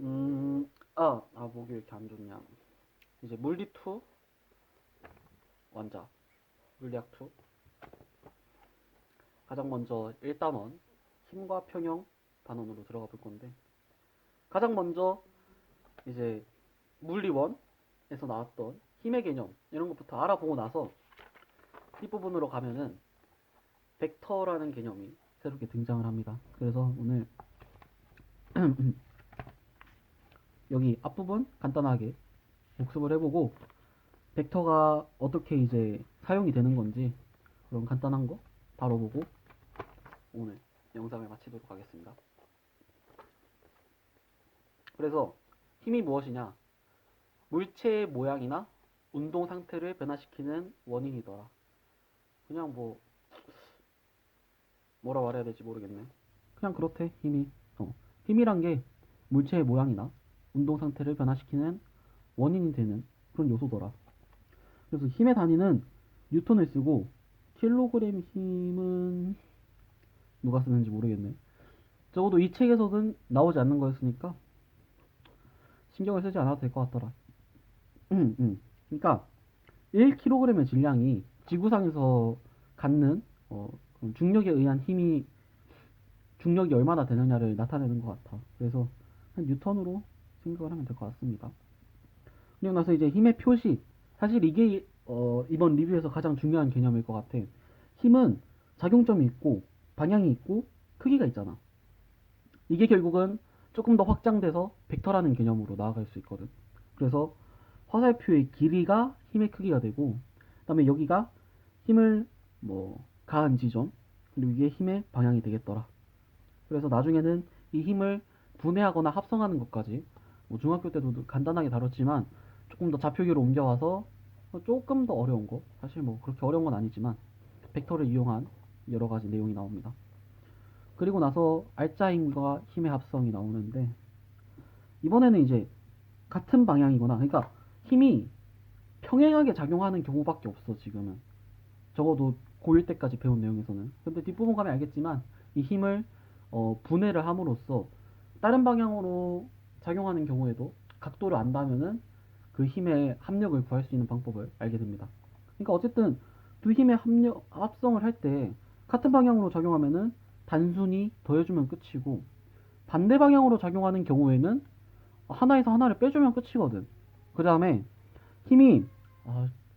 목이 왜 이렇게 안 좋냐. 이제 물리2 원자, 물리학2. 가장 먼저 1단원, 힘과 평형 단원으로 들어가 볼 건데, 가장 먼저 이제 물리1에서 나왔던 힘의 개념, 이런 것부터 알아보고 나서 뒷부분으로 가면은 벡터라는 개념이 새롭게 등장을 합니다. 그래서 오늘 여기 앞부분 간단하게 복습을 해보고, 벡터가 어떻게 이제 사용이 되는 건지 그런 간단한 거 다뤄보고 오늘 영상을 마치도록 하겠습니다. 그래서 힘이 무엇이냐? 물체의 모양이나 운동 상태를 변화시키는 원인이더라. 그냥 뭐라 말해야 될지 모르겠네. 그냥 그렇대. 힘이란 게 물체의 모양이나 운동 상태를 변화시키는 원인이 되는 그런 요소더라. 그래서 힘의 단위는 뉴턴을 쓰고, 킬로그램 힘은 누가 쓰는지 모르겠네. 적어도 이 책에서는 나오지 않는 거였으니까 신경을 쓰지 않아도 될 것 같더라. 그러니까 1kg의 질량이 지구상에서 갖는 중력에 의한 힘이, 중력이 얼마나 되느냐를 나타내는 것 같아. 그래서 한 뉴턴으로 생각을 하면 될 것 같습니다. 그리고 나서 이제 힘의 표시. 사실 이게 이번 리뷰에서 가장 중요한 개념일 것 같아. 힘은 작용점이 있고 방향이 있고 크기가 있잖아. 이게 결국은 조금 더 확장돼서 벡터라는 개념으로 나아갈 수 있거든. 그래서 화살표의 길이가 힘의 크기가 되고, 그다음에 여기가 힘을 가한 지점, 그리고 이게 힘의 방향이 되겠더라. 그래서 나중에는 이 힘을 분해하거나 합성하는 것까지, 중학교 때도 간단하게 다뤘지만 조금 더 좌표기로 옮겨와서 조금 더 어려운 거, 사실 그렇게 어려운 건 아니지만 벡터를 이용한 여러 가지 내용이 나옵니다. 그리고 나서 알짜 힘과 힘의 합성이 나오는데, 이번에는 이제 같은 방향이거나, 그러니까 힘이 평행하게 작용하는 경우밖에 없어 지금은. 적어도 고1 때까지 배운 내용에서는. 근데 뒷부분 가면 알겠지만 이 힘을 분해를 함으로써 다른 방향으로 작용하는 경우에도 각도를 안다면은 그 힘의 합력을 구할 수 있는 방법을 알게 됩니다. 그러니까 어쨌든 두 힘의 합성을 할 때 같은 방향으로 작용하면은 단순히 더해주면 끝이고, 반대 방향으로 작용하는 경우에는 하나에서 하나를 빼주면 끝이거든. 그 다음에 힘이,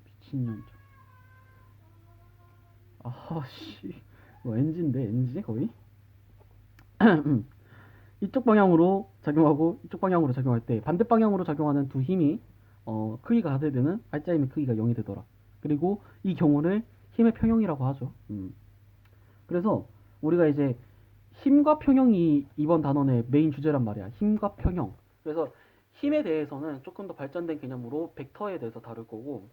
미친년, 씨, NG인데, NG 거의. 이쪽 방향으로 작용하고 이쪽 방향으로 작용할 때 반대 방향으로 작용하는 두 힘이 크기가 같을 때는 알짜 힘의 크기가 0이 되더라. 그리고 이 경우를 힘의 평형이라고 하죠. 그래서 우리가 이제 힘과 평형이 이번 단원의 메인 주제란 말이야. 힘과 평형. 그래서 힘에 대해서는 조금 더 발전된 개념으로 벡터에 대해서 다룰 거고,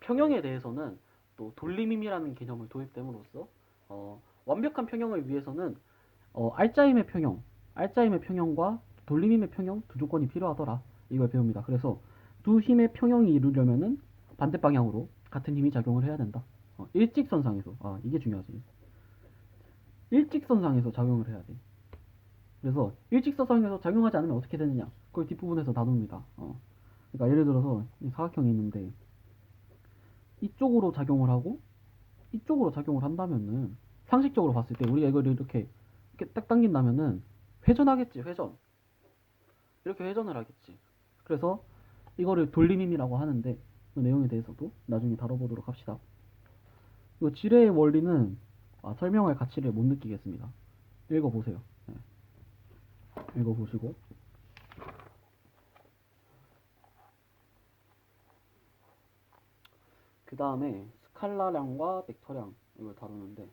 평형에 대해서는 또 돌림힘이라는 개념을 도입됨으로써 완벽한 평형을 위해서는 알짜힘의 평형, 알짜힘의 평형과 돌림힘의 평형 두 조건이 필요하더라. 이걸 배웁니다. 그래서 두 힘의 평형이 이루려면은 반대 방향으로 같은 힘이 작용을 해야 된다. 일직선상에서, 이게 중요하지. 일직선상에서 작용을 해야 돼. 그래서 일직선상에서 작용하지 않으면 어떻게 되느냐? 그걸 뒷부분에서 다룹니다. 그러니까 예를 들어서 이 사각형이 있는데 이쪽으로 작용을 하고 이쪽으로 작용을 한다면은, 상식적으로 봤을 때 우리가 이걸 이렇게 딱 당긴다면은 회전하겠지, 회전. 이렇게 회전을 하겠지. 그래서 이거를 돌림힘이라고 하는데, 그 내용에 대해서도 나중에 다뤄보도록 합시다. 이거 지뢰의 원리는 설명할 가치를 못 느끼겠습니다. 읽어보세요. 네. 읽어보시고. 그 다음에 스칼라량과 벡터량, 이걸 다루는데,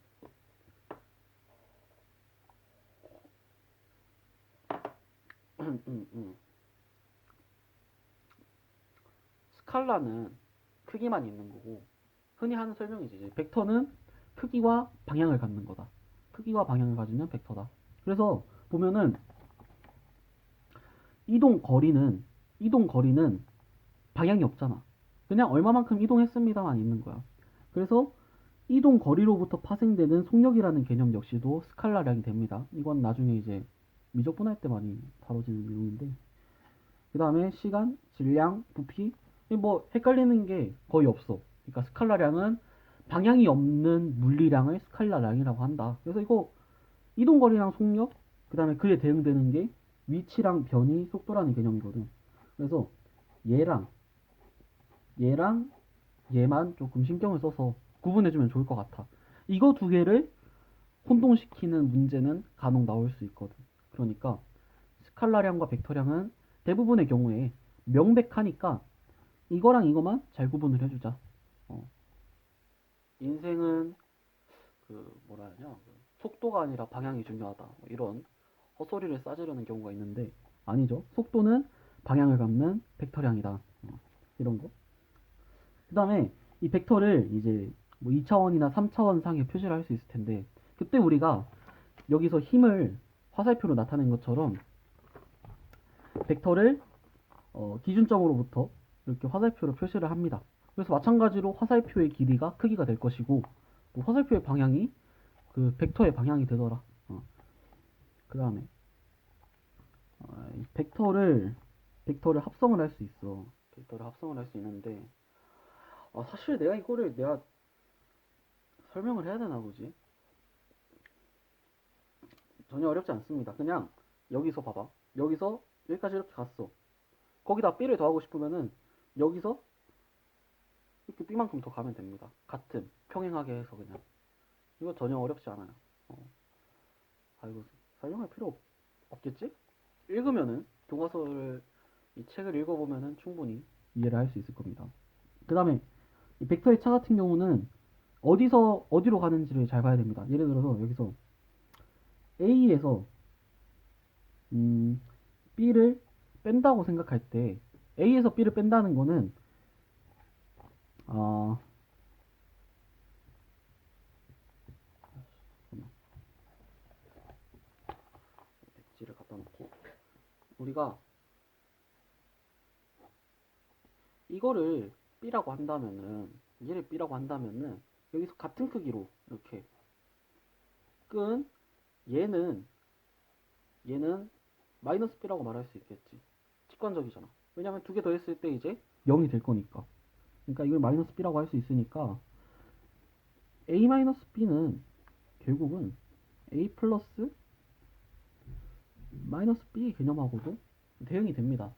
스칼라는 크기만 있는 거고, 흔히 하는 설명이지. 이제 벡터는 크기와 방향을 갖는 거다. 크기와 방향을 가지면 벡터다. 그래서 보면은 이동 거리는 방향이 없잖아. 그냥 얼마만큼 이동했습니다만 있는 거야. 그래서 이동 거리로부터 파생되는 속력이라는 개념 역시도 스칼라량이 됩니다. 이건 나중에 이제 미적분할 때 많이 다뤄지는 내용인데, 그 다음에 시간, 질량, 부피. 뭐 헷갈리는 게 거의 없어. 그러니까 스칼라량은 방향이 없는 물리량을 스칼라량이라고 한다. 그래서 이거 이동거리랑 속력, 그 다음에 그에 대응되는 게 위치랑 변이, 속도라는 개념이거든. 그래서 얘랑 얘랑 얘만 조금 신경을 써서 구분해주면 좋을 것 같아. 이거 두 개를 혼동시키는 문제는 간혹 나올 수 있거든. 그러니까 스칼라량과 벡터량은 대부분의 경우에 명백하니까 이거랑 이거만 잘 구분을 해주자. 인생은 그 뭐라 하냐, 속도가 아니라 방향이 중요하다, 뭐 이런 헛소리를 싸지르는 경우가 있는데 아니죠. 속도는 방향을 갖는 벡터량이다. 이런 거. 그 다음에 이 벡터를 이제 뭐 2차원이나 3차원 상에 표시를 할 수 있을 텐데, 그때 우리가 여기서 힘을 화살표로 나타낸 것처럼 벡터를 기준점으로부터 이렇게 화살표로 표시를 합니다. 그래서 마찬가지로 화살표의 길이가 크기가 될 것이고, 또 화살표의 방향이 그 벡터의 방향이 되더라. 그 다음에 벡터를 합성을 할 수 있어. 벡터를 합성을 할 수 있는데, 사실 내가 이거를 내가 설명을 해야 되나 보지? 전혀 어렵지 않습니다. 그냥 여기서 봐봐. 여기서 여기까지 이렇게 갔어. 거기다 B를 더하고 싶으면은 여기서 이렇게 B만큼 더 가면 됩니다. 같은 평행하게 해서 그냥. 이거 전혀 어렵지 않아요. 이거 설명할 필요 없겠지? 읽으면은 교과서를, 이 책을 읽어보면은 충분히 이해를 할 수 있을 겁니다. 그 다음에 이 벡터의 차 같은 경우는 어디서 어디로 가는지를 잘 봐야 됩니다. 예를 들어서 여기서 A에서 B를 뺀다고 생각할 때, A에서 B를 뺀다는 거는 아 백지를 갖다 놓고, 우리가 이거를 B라고 한다면은, 얘를 B라고 한다면은 여기서 같은 크기로 이렇게 끈 얘는 마이너스 B라고 말할 수 있겠지. 직관적이잖아. 왜냐면 두 개 더했을 때 이제 0이 될 거니까. 그러니까 이걸 마이너스 B라고 할 수 있으니까 A 마이너스 B는 결국은 A 플러스 마이너스 B 개념하고도 대응이 됩니다.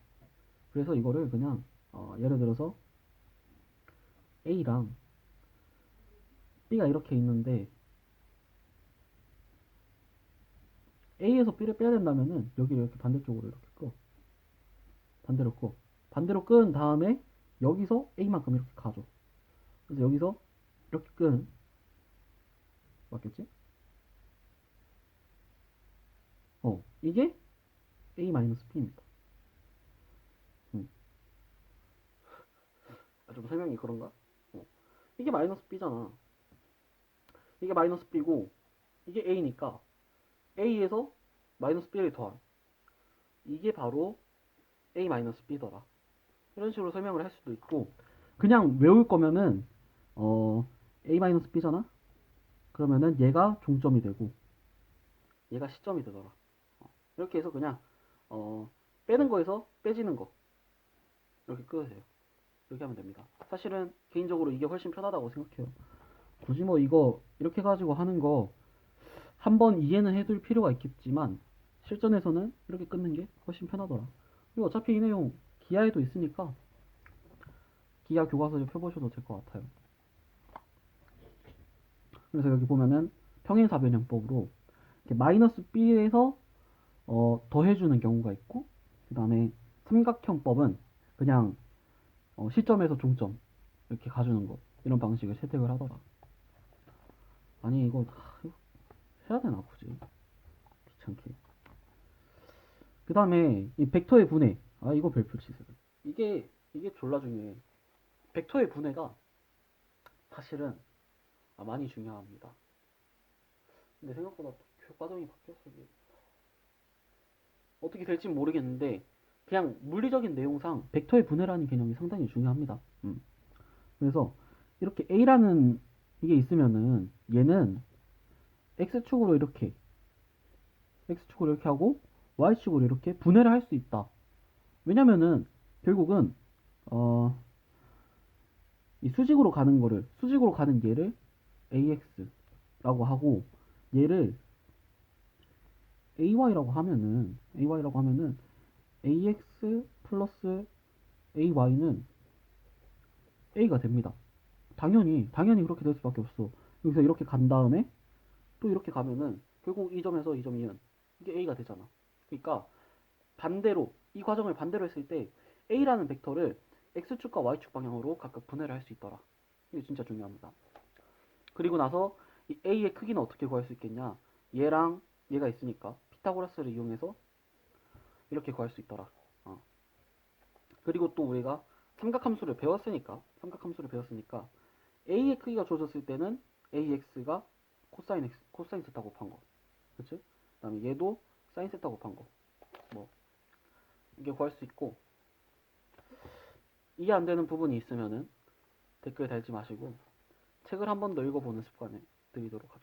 그래서 이거를 그냥 예를 들어서 A랑 B가 이렇게 있는데 A에서 B를 빼야 된다면은 여기를 이렇게 반대쪽으로 이렇게 꺼. 반대로 꺼. 반대로 끈 다음에 여기서 A만큼 이렇게 가져. 그래서 여기서 이렇게 끈, 맞겠지? 이게 A-B입니다. 좀 설명이 그런가? 이게 마이너스 B잖아. 이게 마이너스 B고 이게 A니까 A에서 마이너스 B를 더한, 이게 바로 A-B더라. 이런 식으로 설명을 할 수도 있고, 그냥 외울 거면은 A-B잖아? 그러면은 얘가 종점이 되고 얘가 시점이 되더라. 이렇게 해서 그냥 빼는 거에서 빼지는 거 이렇게 끄세요. 이렇게 하면 됩니다. 사실은 개인적으로 이게 훨씬 편하다고 생각해요. 굳이 뭐 이거 이렇게 가지고 하는 거 한번 이해는 해둘 필요가 있겠지만 실전에서는 이렇게 끊는 게 훨씬 편하더라. 그리고 어차피 이 내용 기하에도 있으니까 기하 교과서를 펴보셔도 될 것 같아요. 그래서 여기 보면은 평행사변형법으로 마이너스 b에서 더해주는 경우가 있고, 그 다음에 삼각형법은 그냥 시점에서 종점 이렇게 가주는 거, 이런 방식을 채택을 하더라. 아니 이거 해야 되나 굳이 귀찮게. 그 다음에 이 벡터의 분해, 이거 별표 치세요. 이게 졸라 중요해. 벡터의 분해가 사실은 많이 중요합니다. 근데 생각보다 교과정이 바뀌었어. 어떻게 될지 모르겠는데 그냥 물리적인 내용상 벡터의 분해라는 개념이 상당히 중요합니다. 그래서 이렇게 A라는 이게 있으면은 얘는 X축으로 이렇게 하고 Y축으로 이렇게 분해를 할 수 있다. 왜냐면은 결국은 이 수직으로 가는 얘를 AX라고 하고 얘를 AY라고 하면은 AX 플러스 AY는 A가 됩니다. 당연히 그렇게 될 수밖에 없어. 여기서 이렇게 간 다음에 또 이렇게 가면은 결국 이 점에서 이 점이 이게 A가 되잖아. 그러니까 반대로 이 과정을 반대로 했을 때 A라는 벡터를 X축과 Y축 방향으로 각각 분해를 할 수 있더라. 이게 진짜 중요합니다. 그리고 나서 이 A의 크기는 어떻게 구할 수 있겠냐? 얘랑 얘가 있으니까 피타고라스를 이용해서 이렇게 구할 수 있더라. 그리고 또 우리가 삼각함수를 배웠으니까 A의 크기가 주어졌을 때는 AX가 코사인 세타 곱한 거. 그치? 그 다음에 얘도 사인 세타 곱한 거. 뭐, 이게 구할 수 있고, 이해 안 되는 부분이 있으면은 댓글 달지 마시고, 책을 한 번 더 읽어보는 습관을 들이도록 하겠습니다.